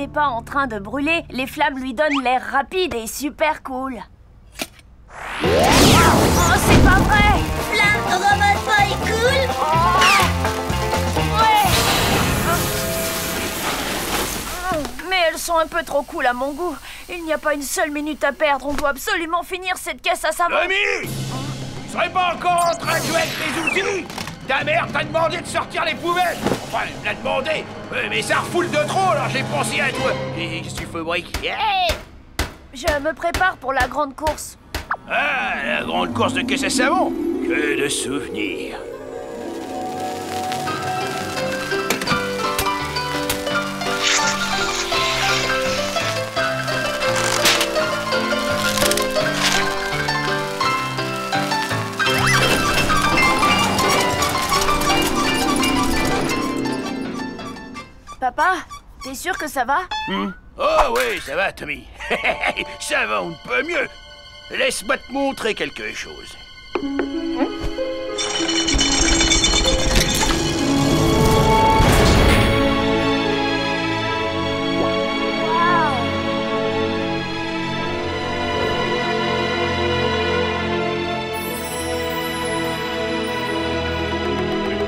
n'est pas en train de brûler, les flammes lui donnent l'air rapide et super cool. Oh, c'est pas vrai! Flamme Robot Boy cool! Ouais! Mais elles sont un peu trop cool à mon goût. Il n'y a pas une seule minute à perdre. On doit absolument finir cette caisse à savon. Rémi! Tu serais pas encore en train de jouer avec tes outils? Ta mère t'a demandé de sortir les poubelles! Enfin, elle me l'a demandé! Mais ça refoule de trop, alors j'ai pensé à toi! Qu'est-ce que tu fabriques? Je me prépare pour la grande course. Ah, la grande course de caisse à savon! Que de souvenirs! Papa, t'es sûr que ça va? Oh oui, ça va, Tommy. Ça va, on ne peut mieux. Laisse-moi te montrer quelque chose.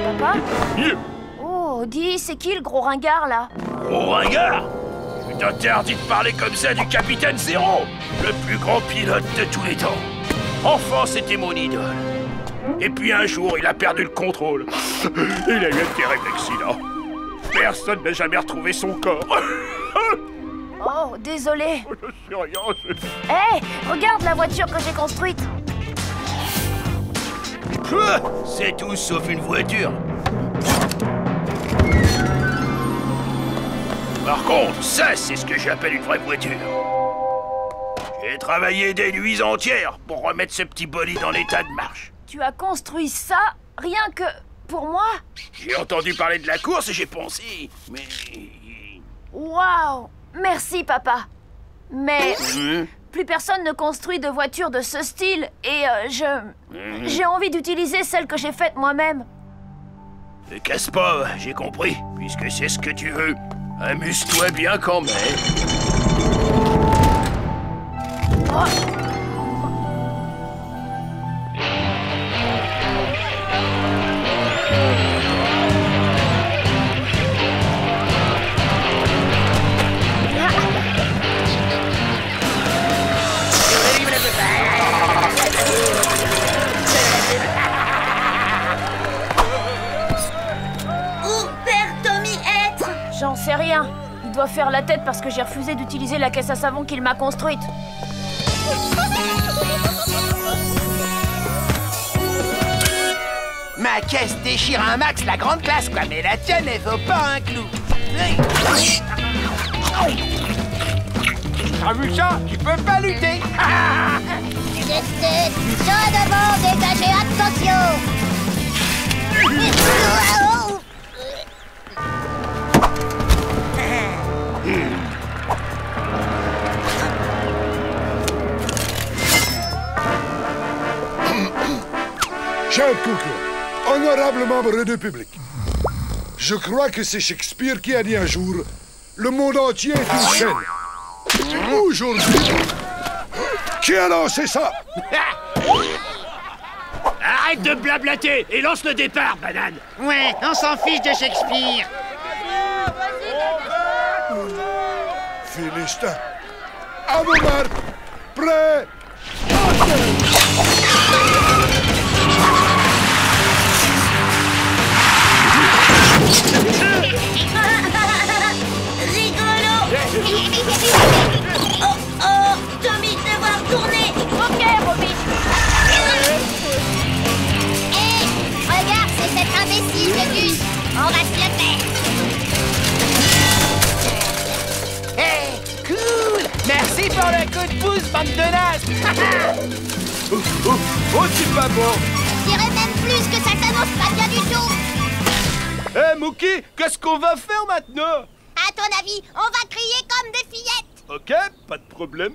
Papa? Oh, dis, c'est qui le gros ringard, là? Gros ringard! Je t'interdis de parler comme ça du Capitaine Zéro, le plus grand pilote de tous les temps. Enfant, c'était mon idole. Et puis un jour, il a perdu le contrôle. Il a eu un terrible accident. Personne n'a jamais retrouvé son corps. Oh, désolé. Je sais rien, Hé, regarde la voiture que j'ai construite. c'est tout sauf une voiture. Par contre, ça, c'est ce que j'appelle une vraie voiture. J'ai travaillé des nuits entières pour remettre ce petit bolide en état de marche. Tu as construit ça rien que pour moi? J'ai entendu parler de la course et j'ai pensé, mais... Waouh! Merci, papa. Mais plus personne ne construit de voiture de ce style et j'ai envie d'utiliser celle que j'ai faite moi-même. Ne casse pas, j'ai compris, puisque c'est ce que tu veux. Amuse-toi bien quand même. Oh. Où perd Tommy être? J'en sais rien. Il doit faire la tête parce que j'ai refusé d'utiliser la caisse à savon qu'il m'a construite. Ma caisse déchire un max la grande classe, quoi, mais la tienne, elle vaut pas un clou. T'as vu ça? Tu peux pas lutter. Jean devant, dégagez, attention! Cher Cooker, honorable membre du public, je crois que c'est Shakespeare qui a dit un jour « Le monde entier est une scène ». Aujourd'hui, qui a lancé ça? Arrête de blablater et lance le départ, banane. Ouais, on s'en fiche de Shakespeare. Philistin, à vos marques, prêts? Rigolo! Oh oh! Tommy devoir tourner! Ok, Romy. Hé! Regarde, c'est cet imbécile de Gus! On va se le faire! Hey, cool! Merci pour le coup de pouce, bande de nazes. Oh, c'est pas bon. Je dirais même plus que ça s'annonce pas bien du tout! Hé, Mookie, qu'est-ce qu'on va faire maintenant? À ton avis, on va crier comme des fillettes! Ok, pas de problème.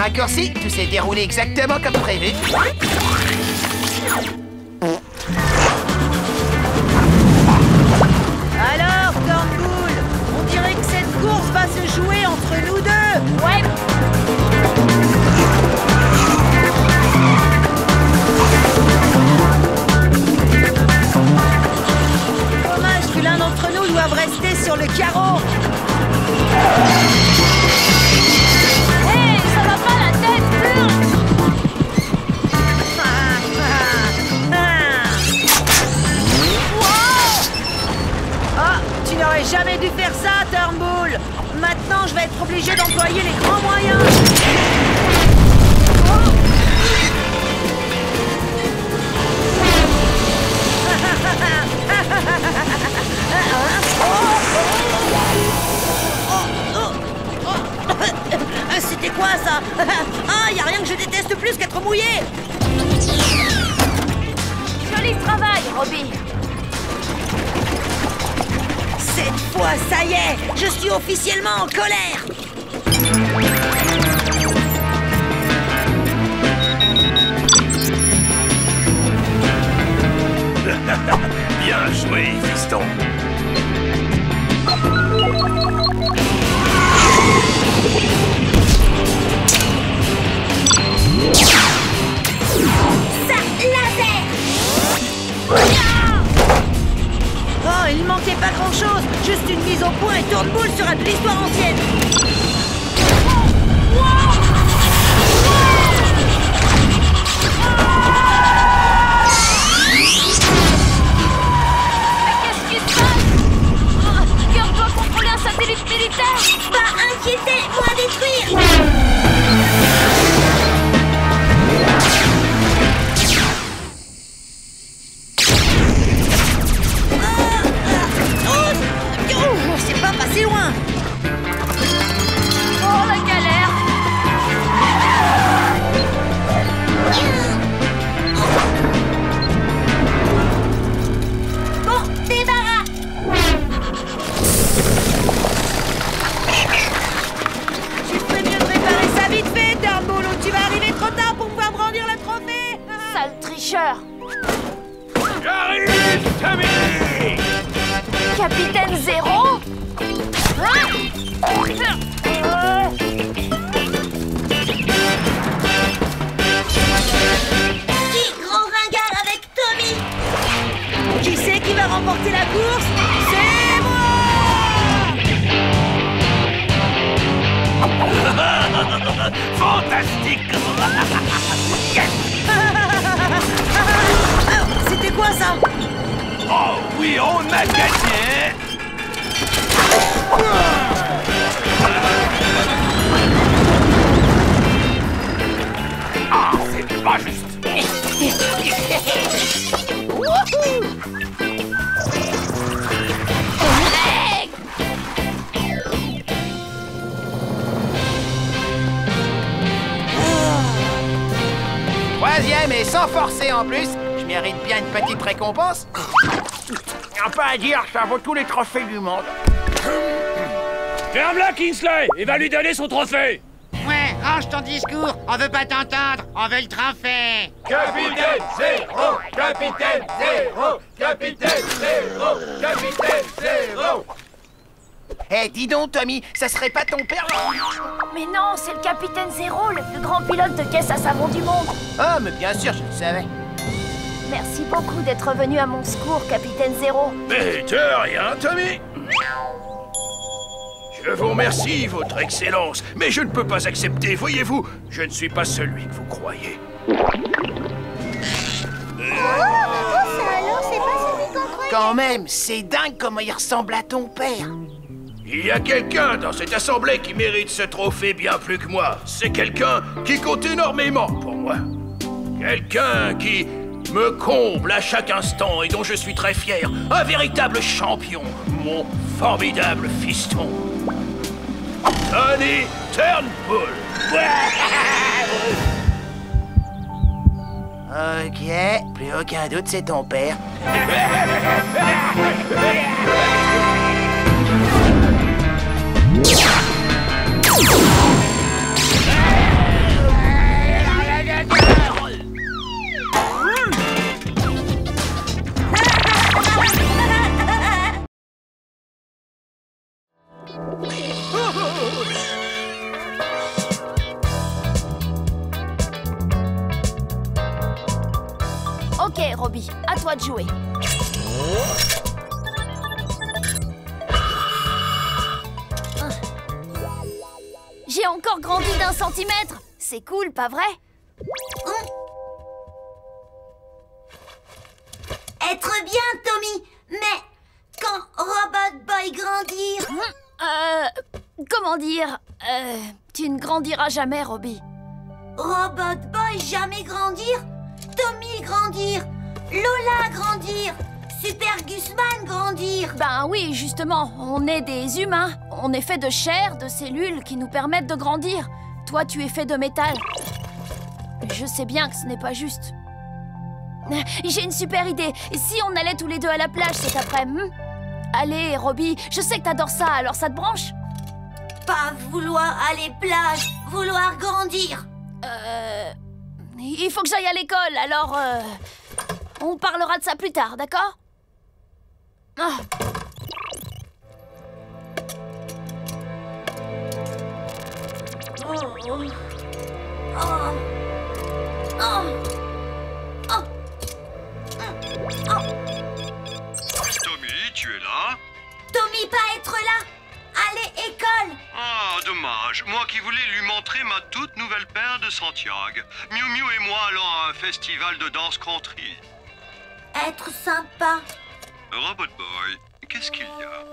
raccourci, tout s'est déroulé exactement comme prévu. Alors, Turnbull, on dirait que cette course va se jouer entre nous deux. Ouais. Dommage que l'un d'entre nous doive rester sur le carreau. Hey, ça va pas la tête, hurle. Ah, tu n'aurais jamais dû faire ça, Turnbull. Maintenant, je vais être obligé d'employer les grands moyens. C'était quoi ça? Ah, y a rien que je déteste plus qu'être mouillé. Joli travail, Robbie. Cette fois, ça y est, je suis officiellement en colère. Bien joué, fiston. Ça, laser. Oh, il manquait pas grand-chose. Juste une mise au point et Turnbull sera de l'histoire ancienne. Qu'est-ce qui se passe? Kirk doit contrôler un satellite militaire. Pas inquiété, moi détruire. Oh, c'est pas passé loin. Oh, la galère. Bon, débarras. Tu ferais mieux de réparer ça vite fait, Turnbull, ou tu vas arriver trop tard pour pouvoir brandir le trophée. Sale tricheur. J'arrive, Tommy! Capitaine Zéro? Hein? Qui gros ringard avec Tommy? Qui c'est qui va remporter la course? C'est moi. Fantastique! Yes! C'était quoi ça? Oh oui, on a gagné! Ah, c'est pas juste! Troisième et sans forcer en plus. Je mérite bien une petite récompense. Y'a pas à dire, ça vaut tous les trophées du monde. Ferme-la, Kingsley, et va lui donner son trophée. Ouais, range ton discours, on veut pas t'entendre, on veut le trophée. Capitaine Zéro! Capitaine Zéro! Capitaine Zéro! Capitaine Zéro! Eh, dis donc, Tommy, ça serait pas ton père? Mais non, c'est le Capitaine Zéro, le plus grand pilote de caisse à savon du monde. Ah, mais bien sûr, je le savais. Merci beaucoup d'être venu à mon secours, Capitaine Zéro. Mais de rien, Tommy! Je vous remercie, votre excellence, mais je ne peux pas accepter, voyez-vous, je ne suis pas celui que vous croyez. Ça alors, c'est pas celui qu'on croyait. Quand même, c'est dingue comment il ressemble à ton père. Il y a quelqu'un dans cette assemblée qui mérite ce trophée bien plus que moi. C'est quelqu'un qui compte énormément pour moi. Quelqu'un qui me comble à chaque instant et dont je suis très fier. Un véritable champion, mon formidable fiston. Tony Turnbull. Ok, plus aucun doute, c'est ton père. Ok, Robbie, à toi de jouer. J'ai encore grandi d'1 centimètre. C'est cool, pas vrai? Être bien, Tommy. Mais quand Robot Boy grandir... Comment dire? Tu ne grandiras jamais, Robbie. Robot Boy jamais grandir? Tommy grandir? Lola grandir? Super Gusman grandir? Ben oui, justement, on est des humains. On est fait de chair, de cellules qui nous permettent de grandir. Toi, tu es fait de métal. Je sais bien que ce n'est pas juste. J'ai une super idée. Si on allait tous les deux à la plage cet après-midi? Allez, Robbie, je sais que t'adores ça, alors ça te branche? Pas vouloir aller plage, vouloir grandir. Il faut que j'aille à l'école, alors... on parlera de ça plus tard, d'accord? Ah. Tommy, tu es là? Tommy pas être là? Allez, école! Ah, dommage. Moi qui voulais lui montrer ma toute nouvelle paire de Santiago. Miu Miu et moi allons à un festival de danse country. Être sympa. Robot Boy, qu'est-ce qu'il y a?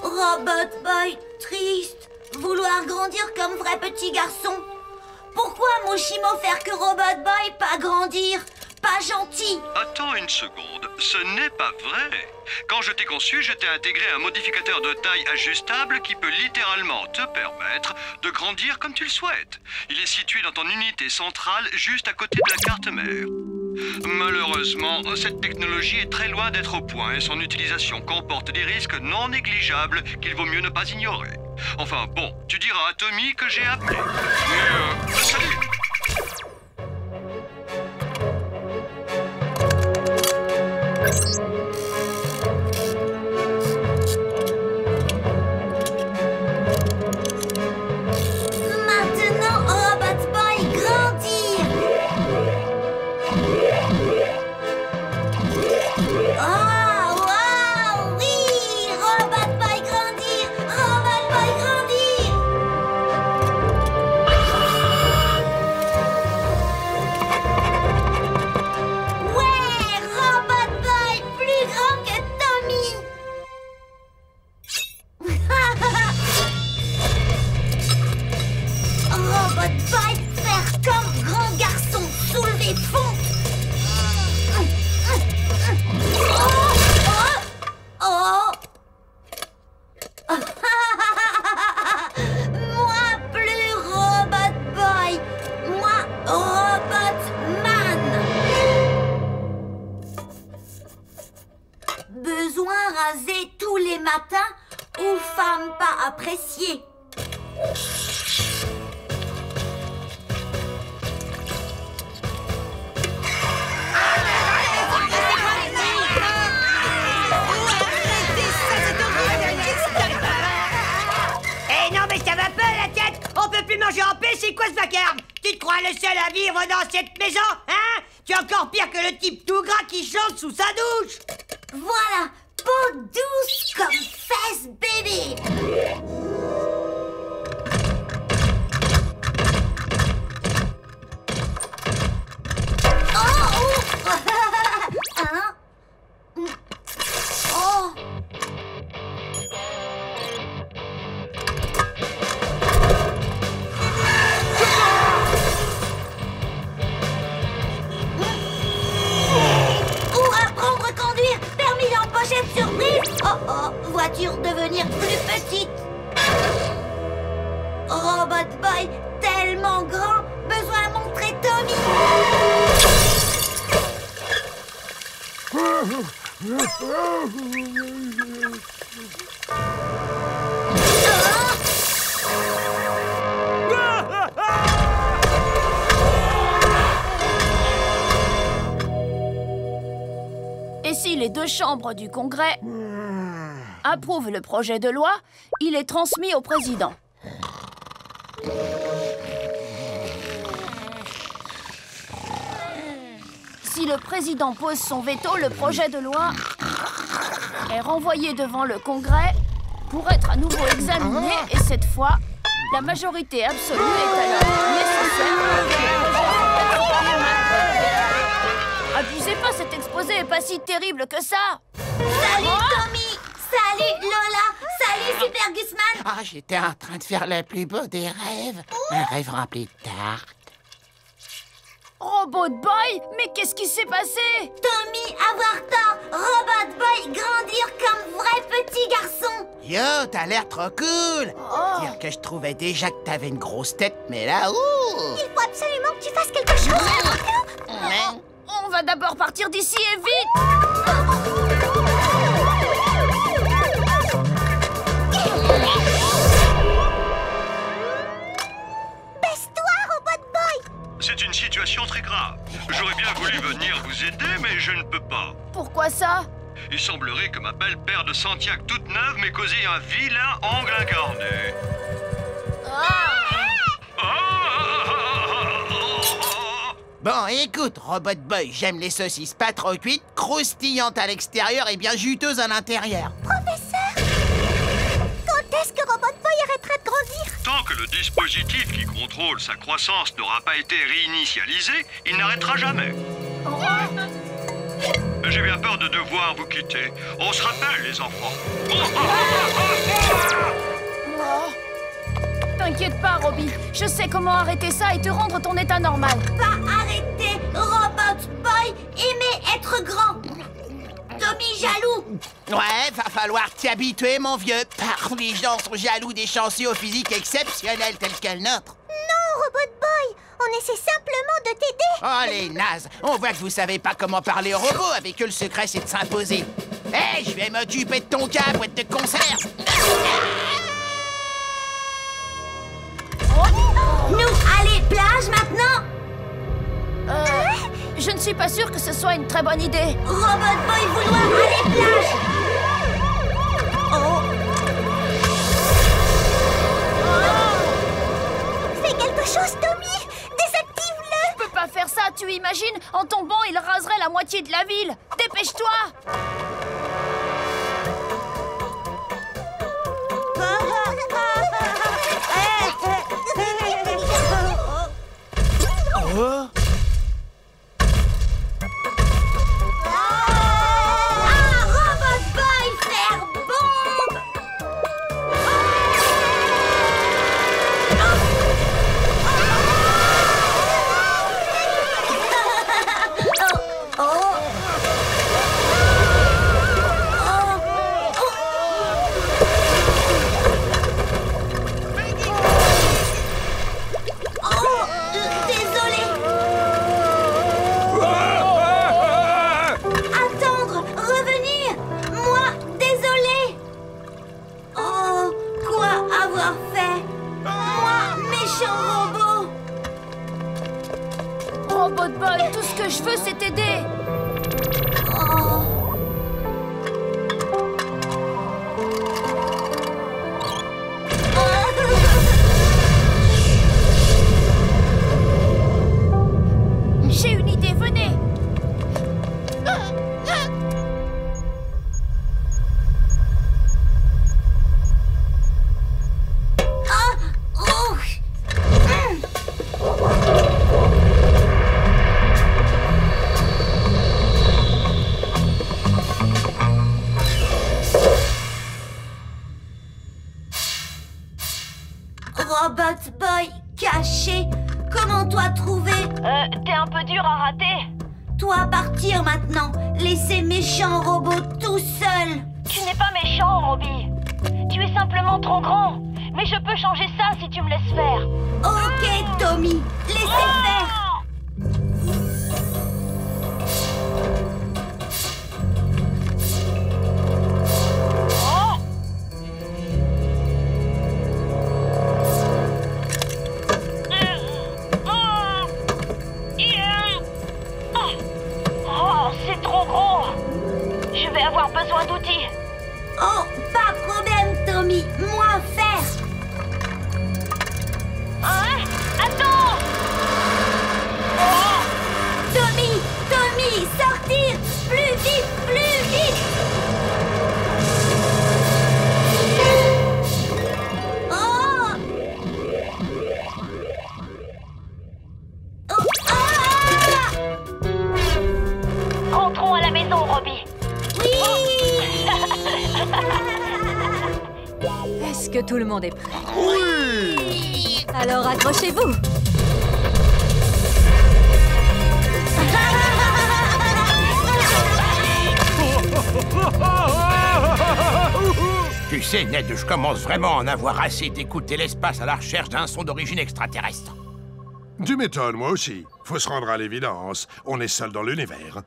Robot Boy, triste. Vouloir grandir comme vrai petit garçon. Pourquoi Moshimo faire que Robot Boy pas grandir? Pas gentil. Attends une seconde, ce n'est pas vrai. Quand je t'ai conçu, je t'ai intégré un modificateur de taille ajustable qui peut littéralement te permettre de grandir comme tu le souhaites. Il est situé dans ton unité centrale, juste à côté de la carte mère. Malheureusement, cette technologie est très loin d'être au point et son utilisation comporte des risques non négligeables qu'il vaut mieux ne pas ignorer. Enfin bon, tu diras à Tommy que j'ai appelé. Mais salut! Maintenant, Robot Boy grandir. Oh, wow, oui! Robot Boy grandir! Robot Boy grandir! Ouais! Robot Boy plus grand que Tommy! Robot Boy faire comme grand garçon, soulever fond. Moi plus Robot Boy, moi Robot Man. Besoin raser tous les matins ou femme pas appréciée. Eh non mais ça va pas la tête! On peut plus manger en paix, c'est quoi ce vacarme? Tu te crois le seul à vivre dans cette maison, hein? Tu es encore pire que le type tout gras qui chante sous sa douche! Voilà, peau douce comme fesse bébé. Hein? Oh! Ou apprendre à conduire, permis en pochette surprise. Oh oh, voiture devenir plus petite. Robot Boy tellement grand, besoin de montrer Tommy. Et si les deux chambres du Congrès approuve le projet de loi, il est transmis au président. Si le président pose son veto, le projet de loi est renvoyé devant le Congrès pour être à nouveau examiné et cette fois, la majorité absolue est alors nécessaire pour que le projet soit adopté. Abusez pas, cet exposé est pas si terrible que ça. Salut Tommy! Salut Lola! Salut Super Gusman! Ah, j'étais en train de faire le plus beau des rêves. Un rêve rempli de tartes. Robot Boy, mais qu'est-ce qui s'est passé? Tommy, avoir tort! Robot Boy, grandir comme vrai petit garçon! Yo, t'as l'air trop cool! Dire que je trouvais déjà que t'avais une grosse tête, mais là, ouh! Il faut absolument que tu fasses quelque chose! On va d'abord partir d'ici et vite! Baisse-toi, Robot Boy! C'est une situation très grave. J'aurais bien voulu venir vous aider, mais je ne peux pas. Pourquoi ça? Il semblerait que ma belle paire de Santiago toute neuve m'ait causé un vilain ongle incarné. Bon, écoute, Robot Boy, j'aime les saucisses pas trop cuites, croustillantes à l'extérieur et bien juteuses à l'intérieur. Professeur! Quand est-ce que Robot Boy arrêtera de grandir? Tant que le dispositif qui contrôle sa croissance n'aura pas été réinitialisé, il n'arrêtera jamais. J'ai bien peur de devoir vous quitter. On se rappelle, les enfants. T'inquiète pas, Robbie. Je sais comment arrêter ça et te rendre ton état normal. Pas arrêter! Robot Boy aimait être grand! Tommy jaloux! Ouais, va falloir t'y habituer, mon vieux. Les gens sont jaloux des chanceux au physique exceptionnel tels que le nôtre. Non, Robot Boy! On essaie simplement de t'aider! Oh, les nazes! On voit que vous savez pas comment parler aux robots. Avec eux, le secret, c'est de s'imposer. Hé, je vais m'occuper de ton cas, boîte de conserve! Nous, allez, plage maintenant! Je ne suis pas sûre que ce soit une très bonne idée. Robot Boy vouloir aller plage! Fais quelque chose, Tommy! Désactive-le! Je peux pas faire ça, tu imagines? En tombant, il raserait la moitié de la ville. Dépêche-toi! Robot Boy faire bombe! Robot Boy, tout ce que je veux, c'est t'aider. J'ai une idée, venez. Robot Boy caché. Comment toi trouver? T'es un peu dur à rater. Toi partir maintenant. Laisser méchant robot tout seul. Tu n'es pas méchant, Robbie. Tu es simplement trop grand. Mais je peux changer ça si tu me laisses faire. Ok, Tommy. Laissez faire. Oh, c'est trop gros. Je vais avoir besoin d'outils. Oh, pas Tommy, moins faire. Hein? Attends! Tommy, Tommy, sortir! Plus vite, plus vite! Oh! Oh! Ah! Rentrons à la maison, Robbie. Oui! Est-ce que tout le monde est prêt? Oui! Alors accrochez-vous. Tu sais, Ned, je commence vraiment à en avoir assez d'écouter l'espace à la recherche d'un son d'origine extraterrestre. Tu m'étonnes, moi aussi. Faut se rendre à l'évidence. On est seul dans l'univers.